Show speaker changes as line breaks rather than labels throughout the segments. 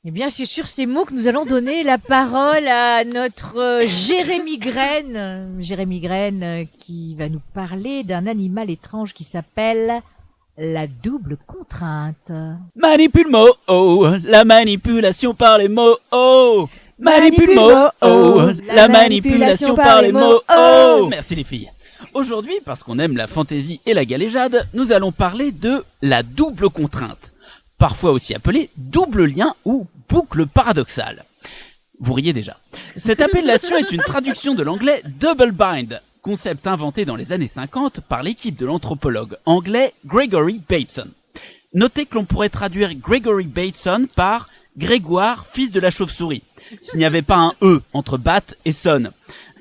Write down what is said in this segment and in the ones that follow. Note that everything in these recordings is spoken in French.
Eh bien, c'est sur ces mots que nous allons donner la parole à notre Jérémy Graine. Jérémy Graine qui va nous parler d'un animal étrange qui s'appelle la double contrainte.
Manipule-mots, oh, la manipulation par les mots, oh. Manipule-mots, oh, la manipulation par les mots, oh. Merci les filles. Aujourd'hui, parce qu'on aime la fantaisie et la galéjade, nous allons parler de la double contrainte, parfois aussi appelée double lien ou boucle paradoxale. Vous riez déjà. Cette appellation est une traduction de l'anglais double bind, concept inventé dans les années 50 par l'équipe de l'anthropologue anglais Gregory Bateson. Notez que l'on pourrait traduire Gregory Bateson par Grégoire, fils de la chauve-souris, s'il n'y avait pas un E entre bat et son.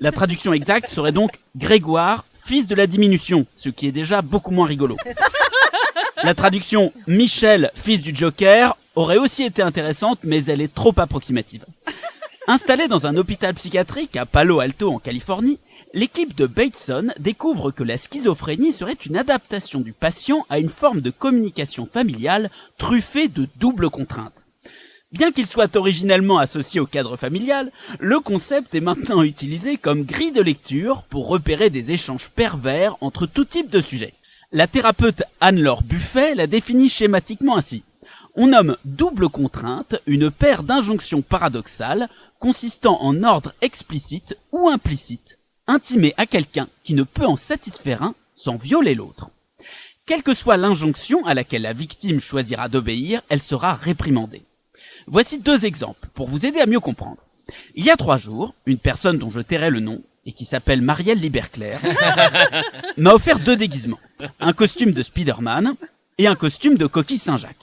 La traduction exacte serait donc Grégoire, fils de la diminution, ce qui est déjà beaucoup moins rigolo. La traduction Michel, fils du Joker, aurait aussi été intéressante, mais elle est trop approximative. Installée dans un hôpital psychiatrique à Palo Alto en Californie, l'équipe de Bateson découvre que la schizophrénie serait une adaptation du patient à une forme de communication familiale truffée de double contrainte. Bien qu'il soit originellement associé au cadre familial, le concept est maintenant utilisé comme grille de lecture pour repérer des échanges pervers entre tout type de sujets. La thérapeute Anne-Laure Buffet la définit schématiquement ainsi. On nomme double contrainte une paire d'injonctions paradoxales consistant en ordre explicite ou implicite, intimé à quelqu'un qui ne peut en satisfaire un sans violer l'autre. Quelle que soit l'injonction à laquelle la victime choisira d'obéir, elle sera réprimandée. Voici 2 exemples pour vous aider à mieux comprendre. Il y a 3 jours, une personne dont je tairai le nom et qui s'appelle Marielle Liberclair m'a offert 2 déguisements, un costume de Spider-Man et un costume de Coquille Saint-Jacques.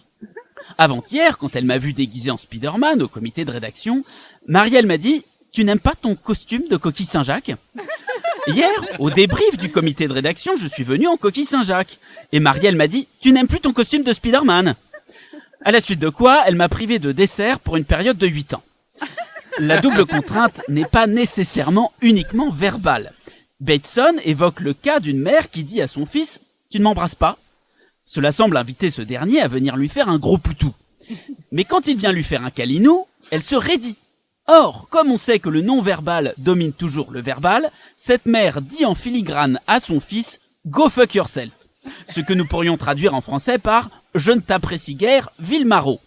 Avant-hier, quand elle m'a vu déguisé en Spider-Man au comité de rédaction, Marielle m'a dit « Tu n'aimes pas ton costume de Coquille Saint-Jacques ?» Hier, au débrief du comité de rédaction, je suis venu en Coquille Saint-Jacques. Et Marielle m'a dit « Tu n'aimes plus ton costume de Spider-Man ?» À la suite de quoi, elle m'a privé de dessert pour une période de 8 ans. La double contrainte n'est pas nécessairement uniquement verbale. Bateson évoque le cas d'une mère qui dit à son fils « Tu ne m'embrasses pas ?» Cela semble inviter ce dernier à venir lui faire un gros poutou. Mais quand il vient lui faire un câlinou, elle se raidit. Or, comme on sait que le non-verbal domine toujours le verbal, cette mère dit en filigrane à son fils « Go fuck yourself », ce que nous pourrions traduire en français par « Je ne t'apprécie guère, vil maraud ».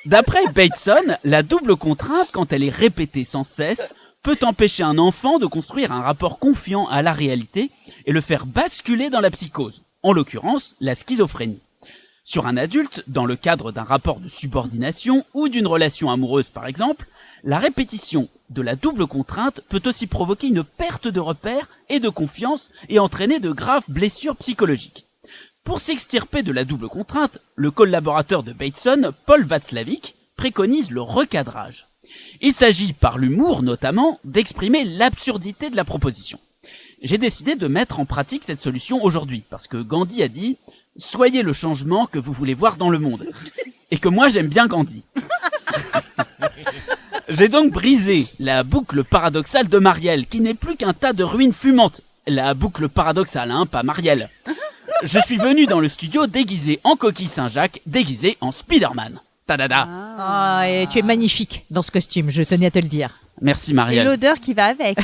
D'après Bateson, la double contrainte, quand elle est répétée sans cesse, peut empêcher un enfant de construire un rapport confiant à la réalité et le faire basculer dans la psychose, en l'occurrence la schizophrénie. Sur un adulte, dans le cadre d'un rapport de subordination ou d'une relation amoureuse par exemple, la répétition de la double contrainte peut aussi provoquer une perte de repères et de confiance et entraîner de graves blessures psychologiques. Pour s'extirper de la double contrainte, le collaborateur de Bateson, Paul Václavic, préconise le recadrage. Il s'agit, par l'humour notamment, d'exprimer l'absurdité de la proposition. J'ai décidé de mettre en pratique cette solution aujourd'hui, parce que Gandhi a dit « Soyez le changement que vous voulez voir dans le monde ». Et que moi j'aime bien Gandhi. J'ai donc brisé la boucle paradoxale de Marielle, qui n'est plus qu'un tas de ruines fumantes. La boucle paradoxale, hein, pas Marielle. Je suis venu dans le studio déguisé en Coquille Saint-Jacques, déguisé en Spider-Man. Tadada.
Ah, et tu es magnifique dans ce costume, je tenais à te le dire.
Merci
Et
Marielle.
l'odeur qui va avec.